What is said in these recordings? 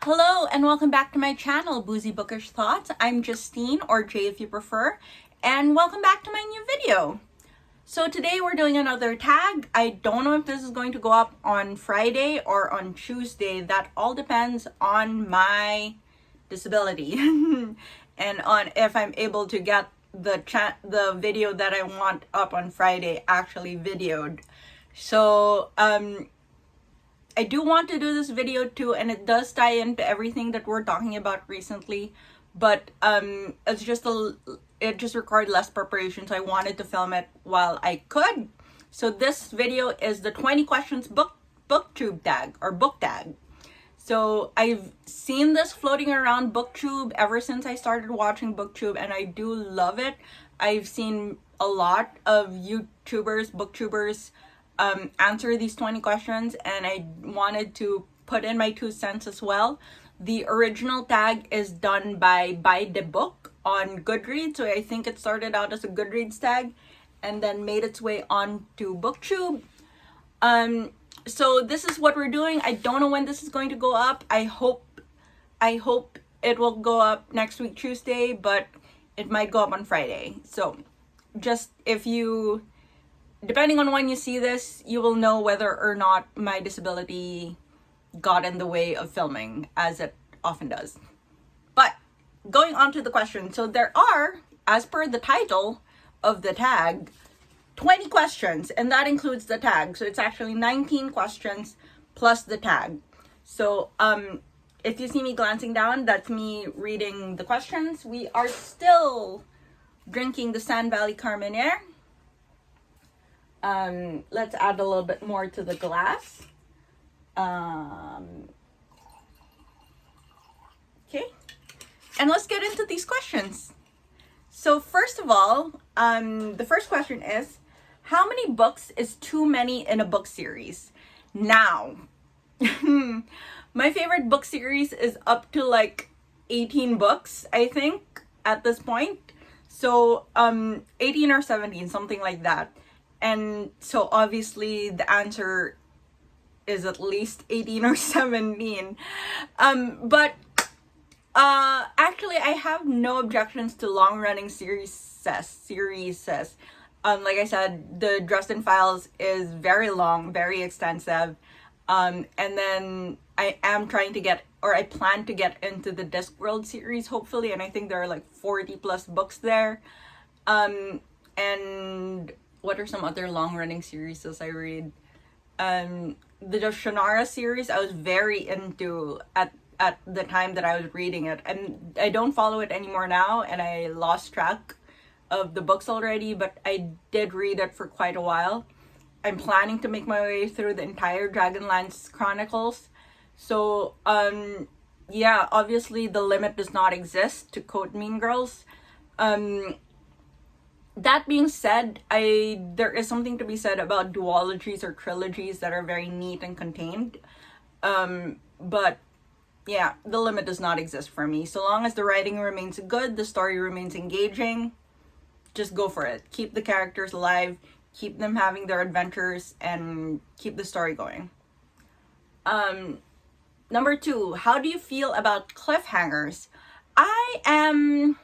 Hello and welcome back to my channel, Boozy Bookish Thoughts. I'm Justine, or Jay if you prefer, and welcome back to my new video. So today we're doing another tag. I don't know if this is going to go up on Friday or on Tuesday. That all depends on my disability and on if I'm able to get the video that I want up on Friday actually videoed. So I do want to do this video too, and it does tie into everything that we're talking about recently, but it just required less preparation, so I wanted to film it while I could. So this video is the 20 questions booktube tag or book tag. So I've seen this floating around booktube ever since I started watching booktube, and I do love it. I've seen a lot of booktubers answer these 20 questions, and I wanted to put in my 2 cents as well. The original tag is done by the Book on Goodreads, so I think it started out as a Goodreads tag and then made its way on to booktube. So this is what we're doing. I don't know when this is going to go up. I hope it will go up next week Tuesday, but it might go up on Friday. So just depending on when you see this, you will know whether or not my disability got in the way of filming, as it often does. But going on to the question. So there are, as per the title of the tag, 20 questions, and that includes the tag. So it's actually 19 questions plus the tag. So if you see me glancing down, that's me reading the questions. We are still drinking the Sand Valley Carmenere. Let's add a little bit more to the glass. Okay, and let's get into these questions. So first of all, the first question is, how many books is too many in a book series? Now, my favorite book series is up to like 18 books, I think, at this point. So 18 or 17, something like that. And so obviously the answer is at least 18 or 17. But actually I have no objections to long-running series. Like I said, the Dresden Files is very long, very extensive. And then I plan to get into the Discworld series, hopefully. And I think there are like 40 plus books there. And what are some other long-running series I read? The Shannara series I was very into at the time that I was reading it, and I don't follow it anymore now, and I lost track of the books already, but I did read it for quite a while. I'm planning to make my way through the entire Dragonlance Chronicles. So yeah, obviously the limit does not exist, to quote Mean Girls. That being said, there is something to be said about duologies or trilogies that are very neat and contained. But yeah, the limit does not exist for me. So long as the writing remains good, the story remains engaging, just go for it. Keep the characters alive, keep them having their adventures, and keep the story going. Number 2, how do you feel about cliffhangers? I am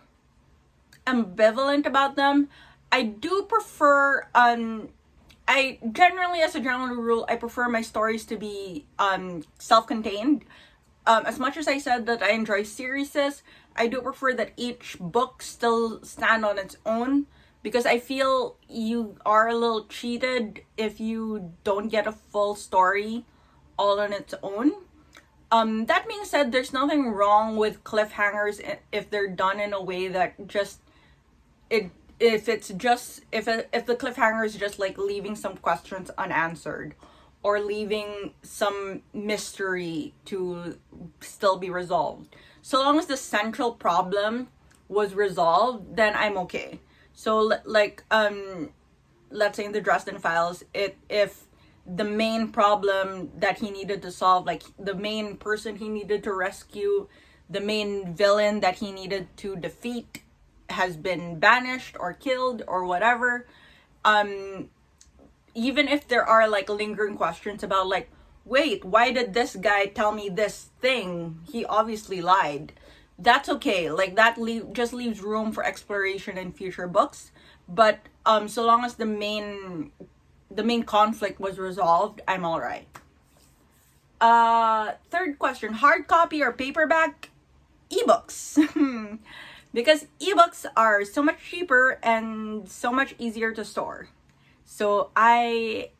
ambivalent about them. I do prefer I generally, as a general rule, I prefer my stories to be self-contained. As much as I said that I enjoy series, I do prefer that each book still stand on its own, because I feel you are a little cheated if you don't get a full story all on its own. That being said, there's nothing wrong with cliffhangers if they're done in a way that if the cliffhanger is just like leaving some questions unanswered or leaving some mystery to still be resolved. So long as the central problem was resolved, then I'm okay. So like let's say in the Dresden Files, if the main problem that he needed to solve, like the main person he needed to rescue, the main villain that he needed to defeat has been banished or killed or whatever, even if there are like lingering questions about like wait, why did this guy tell me this thing? He obviously lied. That's okay. Like, that just leaves room for exploration in future books. But so long as the main conflict was resolved, I'm all right. Third question, hard copy or paperback? Ebooks. Because ebooks are so much cheaper and so much easier to store. So I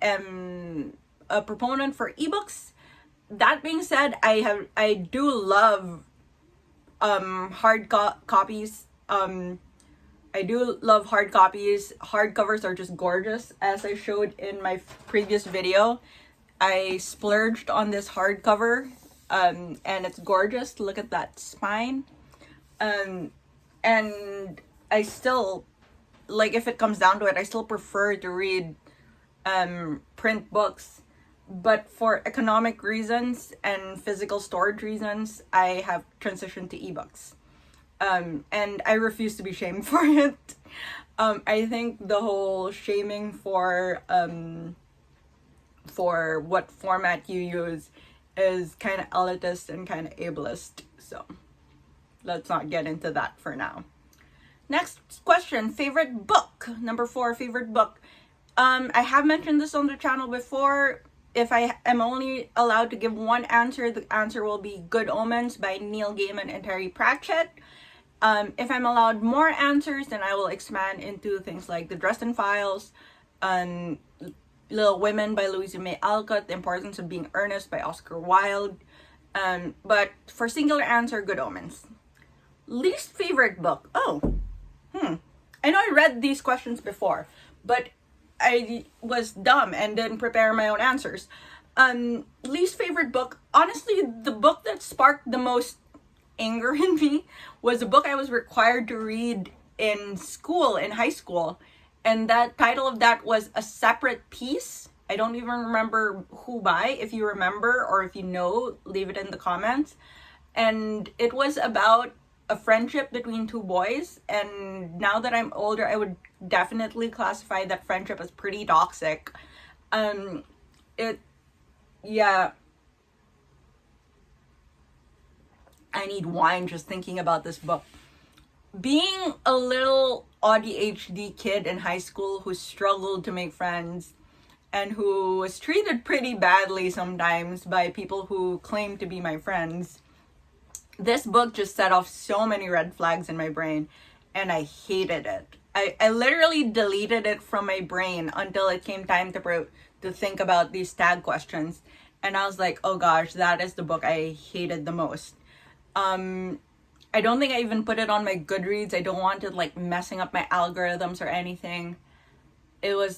am a proponent for ebooks. That being said, I do love hard copies. I do love hard copies. Hardcovers are just gorgeous. As I showed in my previous video, I splurged on this hardcover, and it's gorgeous. Look at that spine. And I still, like, if it comes down to it, I still prefer to read print books. But for economic reasons and physical storage reasons, I have transitioned to ebooks. And I refuse to be shamed for it. I think the whole shaming for what format you use is kind of elitist and kind of ableist. So let's not get into that for now. Next question, favorite book. Number 4, favorite book. I have mentioned this on the channel before. If I am only allowed to give one answer, the answer will be Good Omens by Neil Gaiman and Terry Pratchett. If I'm allowed more answers, then I will expand into things like The Dresden Files, Little Women by Louisa May Alcott, The Importance of Being Earnest by Oscar Wilde. But for singular answer, Good Omens. Least favorite book. I know I read these questions before, but I was dumb and didn't prepare my own answers. Least favorite book. Honestly, the book that sparked the most anger in me was a book I was required to read in school, in high school. And that title of that was A Separate Piece. I don't even remember who by. If you remember or if you know, leave it in the comments. And it was about a friendship between two boys. And now that I'm older, I would definitely classify that friendship as pretty toxic. I need wine just thinking about this book. Being a little ADHD kid in high school who struggled to make friends and who was treated pretty badly sometimes by people who claimed to be my friends, this book just set off so many red flags in my brain, and I hated it. I literally deleted it from my brain until it came time to think about these tag questions, and I was like, oh gosh, that is the book I hated the most. I don't think I even put it on my Goodreads. I don't want it like messing up my algorithms or anything. To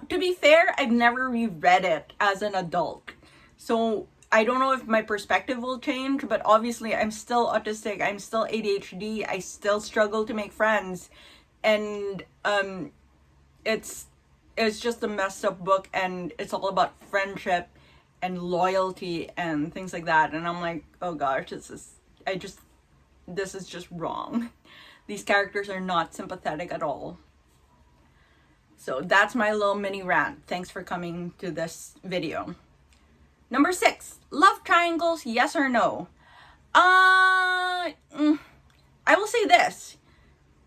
be fair, I've never reread it as an adult. So I don't know if my perspective will change, but obviously I'm still autistic. I'm still ADHD. I still struggle to make friends. And it's just a messed up book, and it's all about friendship and loyalty and things like that. And I'm like, oh gosh, this is just wrong. These characters are not sympathetic at all. So that's my little mini rant. Thanks for coming to this video. Number 6, love triangles, yes or no? I will say this.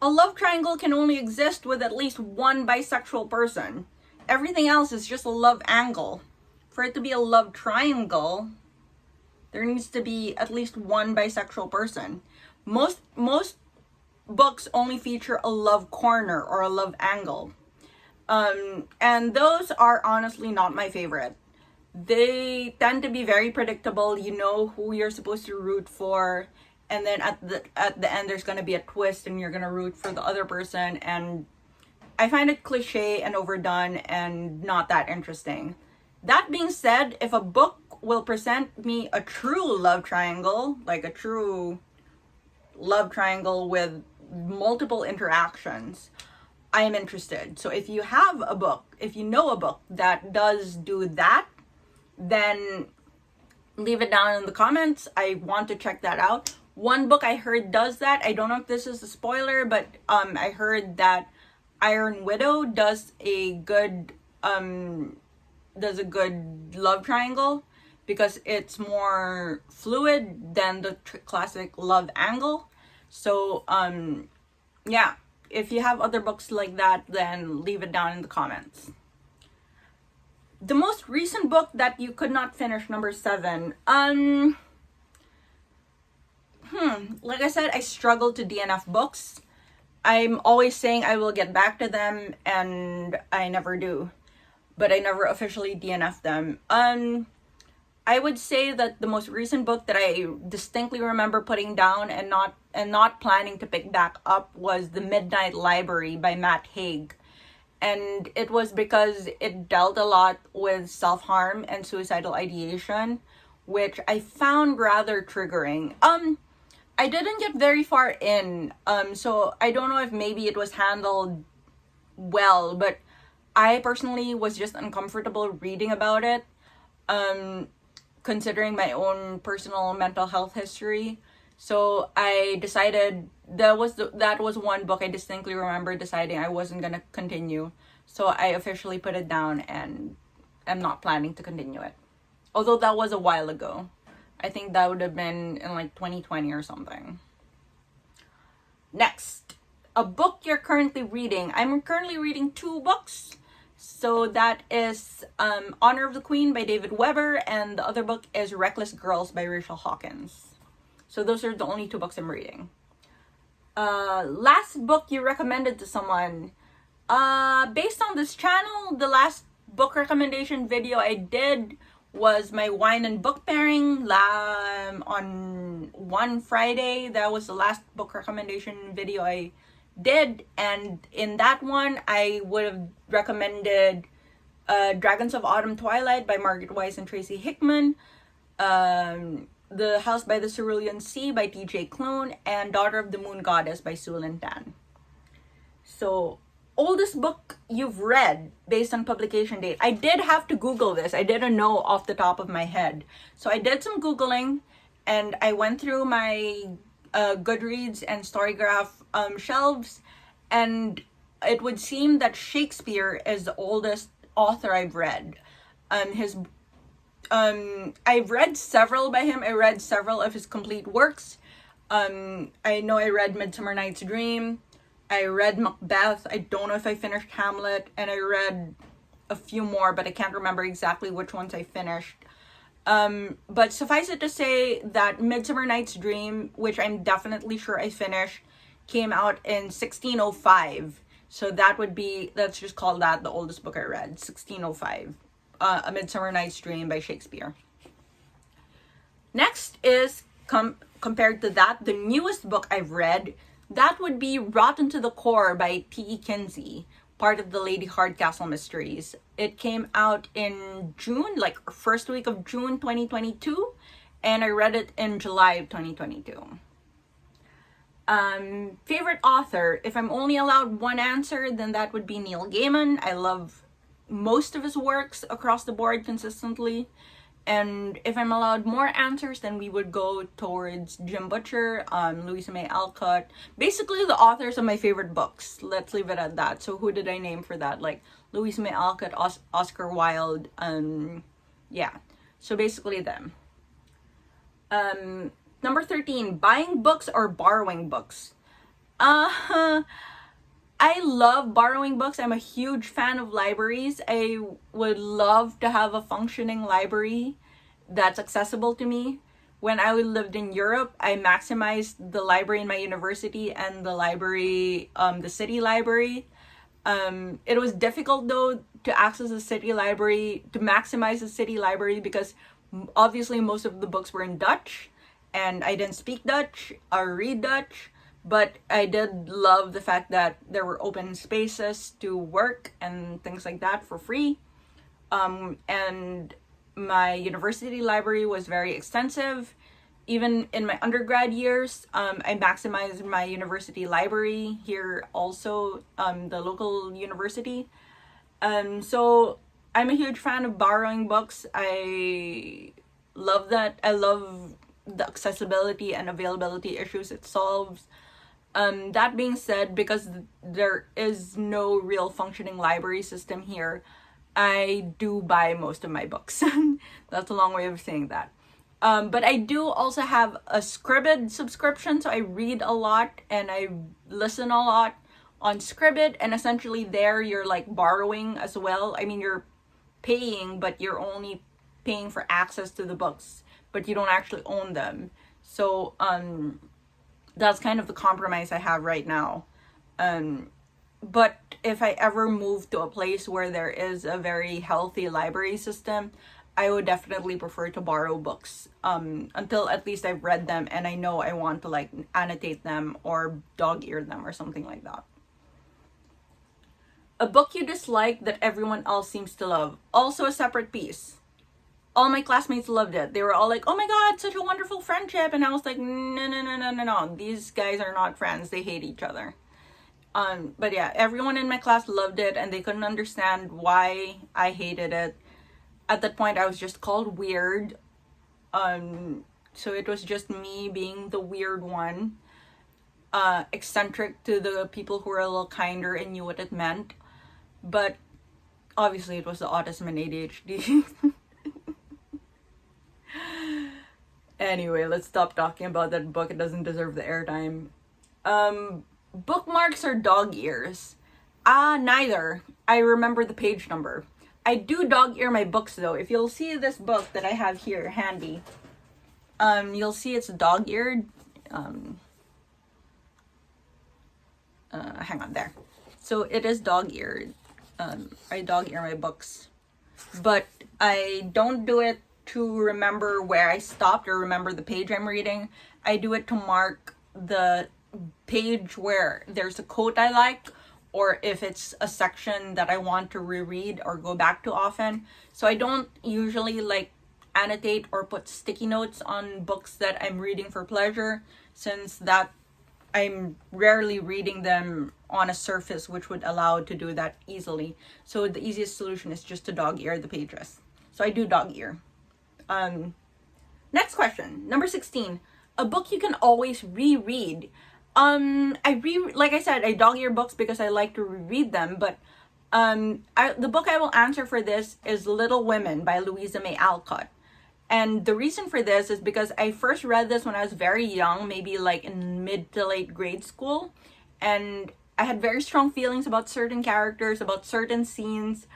A love triangle can only exist with at least one bisexual person. Everything else is just a love angle. For it to be a love triangle, there needs to be at least one bisexual person. Most books only feature a love corner or a love angle. And those are honestly not my favorite. They tend to be very predictable. You know who you're supposed to root for, and then at the end there's going to be a twist and you're going to root for the other person, and I find it cliche and overdone and not that interesting. That being said, if a book will present me a true love triangle, like a true love triangle with multiple interactions, I am interested. So if you have a book, if you know a book that does do that, then leave it down in the comments. I want to check that out. One book I heard does that. I don't know if this is a spoiler, but I heard that Iron Widow does a good does a good love triangle because it's more fluid than the classic love angle. So yeah, if you have other books like that, then leave it down in the comments. The most recent book that you could not finish, number 7. Like I said, I struggle to DNF books. I'm always saying I will get back to them, and I never do. But I never officially DNF them. I would say that the most recent book that I distinctly remember putting down and not planning to pick back up was The Midnight Library by Matt Haig. And it was because it dealt a lot with self-harm and suicidal ideation, which I found rather triggering. I didn't get very far in, so I don't know if maybe it was handled well, but I personally was just uncomfortable reading about it, considering my own personal mental health history. So I decided that was one book I distinctly remember deciding I wasn't gonna continue. So I officially put it down, and I'm not planning to continue it. Although that was a while ago. I think that would have been in like 2020 or something. Next, a book you're currently reading. I'm currently reading 2 books. So that is Honor of the Queen by David Weber, and the other book is Reckless Girls by Rachel Hawkins. So those are the only 2 books I'm reading. Last book you recommended to someone. Based on this channel, the last book recommendation video I did was my wine and book pairing on one Friday. That was the last book recommendation video I did, and in that one I would have recommended Dragons of Autumn Twilight by Margaret Weiss and Tracy Hickman, The House by the Cerulean Sea by T.J. Klune, and Daughter of the Moon Goddess by Su Lin Tan. So, oldest book you've read based on publication date. I did have to Google this. I didn't know off the top of my head. So I did some Googling, and I went through my Goodreads and Storygraph shelves, and it would seem that Shakespeare is the oldest author I've read. I've read several by him. I read several of his complete works. I know I read Midsummer Night's Dream. I read Macbeth. I don't know if I finished Hamlet, and I read a few more, but I can't remember exactly which ones I finished. But suffice it to say that Midsummer Night's Dream, which I'm definitely sure I finished, came out in 1605. So let's just call that the oldest book I read, 1605. A Midsummer Night's Dream by Shakespeare. Next is, compared to that, the newest book I've read. That would be Rotten to the Core by P.E. Kinsey, part of the Lady Hardcastle mysteries. It came out in June, like first week of June 2022, and I read it in July of 2022. Favorite author? If I'm only allowed one answer, then that would be Neil Gaiman. I love most of his works across the board consistently. And if I'm allowed more answers, then we would go towards Jim Butcher, Louisa May Alcott. Basically, the authors of my favorite books. Let's leave it at that. So who did I name for that? Like Louisa May Alcott, Oscar Wilde. Yeah. So basically them. Number 13, buying books or borrowing books. I love borrowing books. I'm a huge fan of libraries. I would love to have a functioning library that's accessible to me. When I lived in Europe, I maximized the library in my university and the library, the city library. It was difficult though to access the city library, to maximize the city library, because obviously most of the books were in Dutch, and I didn't speak Dutch or read Dutch. But I did love the fact that there were open spaces to work and things like that for free. And my university library was very extensive. Even in my undergrad years, I maximized my university library here also, the local university. So I'm a huge fan of borrowing books. I love that. I love the accessibility and availability issues it solves. That being said, because there is no real functioning library system here, I do buy most of my books. That's a long way of saying that. But I do also have a Scribd subscription, so I read a lot and I listen a lot on Scribd, and essentially there you're like borrowing as well. I mean, you're paying, but you're only paying for access to the books, but you don't actually own them. So that's kind of the compromise I have right now. But if I ever move to a place where there is a very healthy library system, I would definitely prefer to borrow books until at least I've read them and I know I want to like annotate them or dog-ear them or something like that. A book you dislike that everyone else seems to love. Also a separate piece. All my classmates loved it. They were all like, oh my god, such a wonderful friendship. And I was like, no. These guys are not friends. They hate each other. But yeah, everyone in my class loved it and they couldn't understand why I hated it. At that point, I was just called weird. So it was just me being the weird one. Eccentric to the people who were a little kinder and knew what it meant. But obviously it was the autism and ADHD. Anyway, let's stop talking about that book. It doesn't deserve the airtime. Bookmarks or dog ears? Neither. I remember the page number. I do dog ear my books though. If you'll see this book that I have here handy, you'll see it's dog eared. Hang on there. So it is dog eared. I dog ear my books, but I don't do it to remember where I stopped or remember the page I'm reading. I do it to mark the page where there's a quote I like, or if it's a section that I want to reread or go back to often. So I don't usually like annotate or put sticky notes on books that I'm reading for pleasure, since that I'm rarely reading them on a surface which would allow to do that easily. So the easiest solution is just to dog ear the pages. So I do dog ear. Next question, number 16. A book you can always reread. Like I said, I dog ear books because I like to reread them, but the book I will answer for this is Little Women by Louisa May Alcott. And the reason for this is because I first read this when I was very young, maybe like in mid to late grade school. And I had very strong feelings about certain characters, about certain scenes,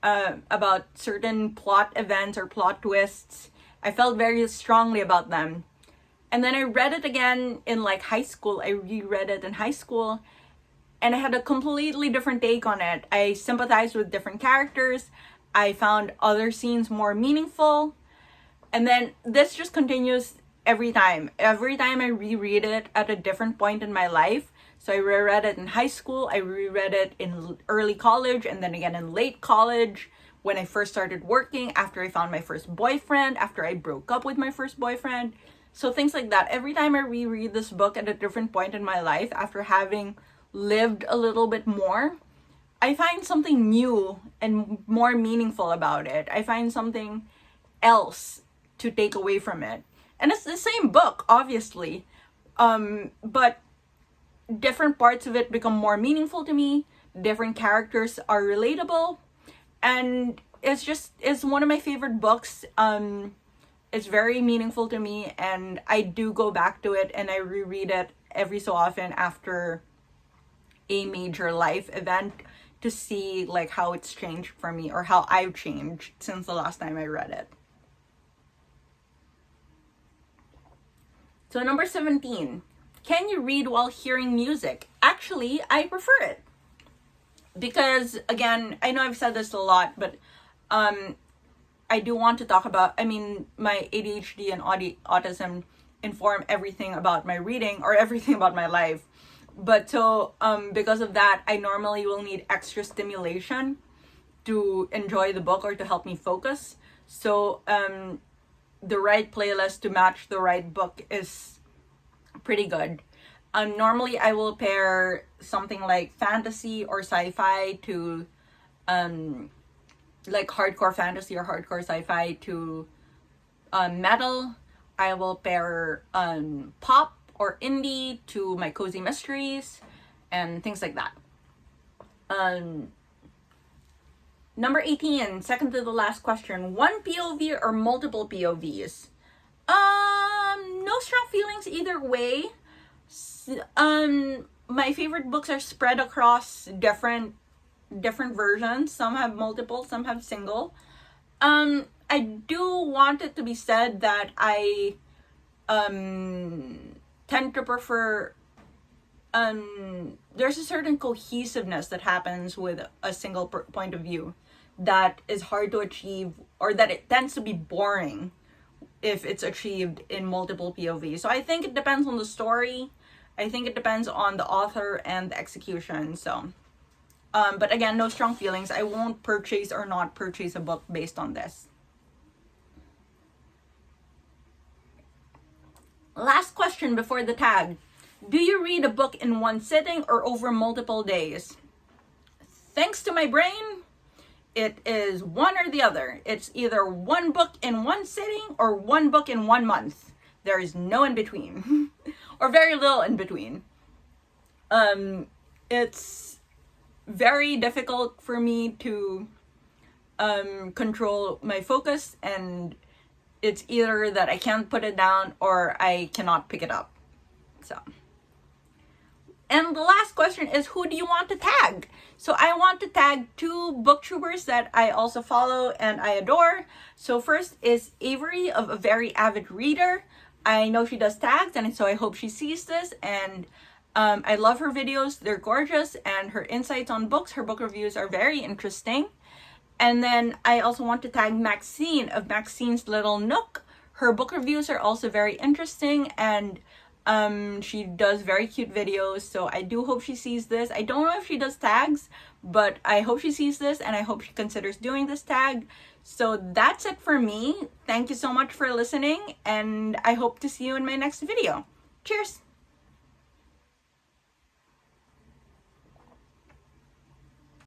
about certain plot events or plot twists. I felt very strongly about them. And then I read it again in like high school. I reread it in high school and I had a completely different take on it. I sympathized with different characters. I found other scenes more meaningful. And then this just continues every time. Every time I reread it at a different point in my life. So I reread it in high school. I reread it in early college and then again in late college when I first started working, after I found my first boyfriend, after I broke up with my first boyfriend. So things like that. Every time I reread this book at a different point in my life, after having lived a little bit more, I find something new and more meaningful about it. I find something else to take away from it. And it's the same book, obviously. But different parts of it become more meaningful to me. Different characters are relatable. And it's one of my favorite books. It's very meaningful to me, and I do go back to it and I reread it every so often after a major life event to see like how it's changed for me or how I've changed since the last time I read it. So number 17, can you read while hearing music? Actually, I prefer it. Because again, I know I've said this a lot, but I do want to talk about, my ADHD and autism inform everything about my reading or everything about my life. But so because of that, I normally will need extra stimulation to enjoy the book or to help me focus. So the right playlist to match the right book is pretty good. Normally I will pair something like fantasy or sci-fi to like hardcore fantasy or hardcore sci-fi to metal. I will pair pop or indie to my cozy mysteries and things like that. Number 18, second to the last question. One POV or multiple POVs? No strong feelings either way. My favorite books are spread across different versions. Some have multiple, some have single. I do want it to be said that I tend to prefer there's a certain cohesiveness that happens with a single point of view that is hard to achieve, or that it tends to be boring if it's achieved in multiple POVs. So I think it depends on the story. I think it depends on the author and the execution. So but again, no strong feelings. I won't purchase or not purchase a book based on this. Last question before the tag. Do you read a book in one sitting or over multiple days? Thanks to my brain, it is one or the other. It's either one book in one sitting or one book in 1 month. There is no in between, or very little in between. It's very difficult for me to control my focus, and it's either that I can't put it down or I cannot pick it up. So, and the last question is, who do you want to tag? So I want to tag 2 booktubers that I also follow and I adore. So first is Avery of A Very Avid Reader. I know she does tags, and so I hope she sees this. And I love her videos. They're gorgeous, and her insights on books, her book reviews are very interesting. And then I also want to tag Maxine of Maxine's Little Nook. Her book reviews are also very interesting, and she does very cute videos. So I do hope she sees this. I don't know if she does tags, but I hope she sees this, and I hope she considers doing this tag. So that's it for me. Thank you so much for listening, and I hope to see you in my next video. Cheers!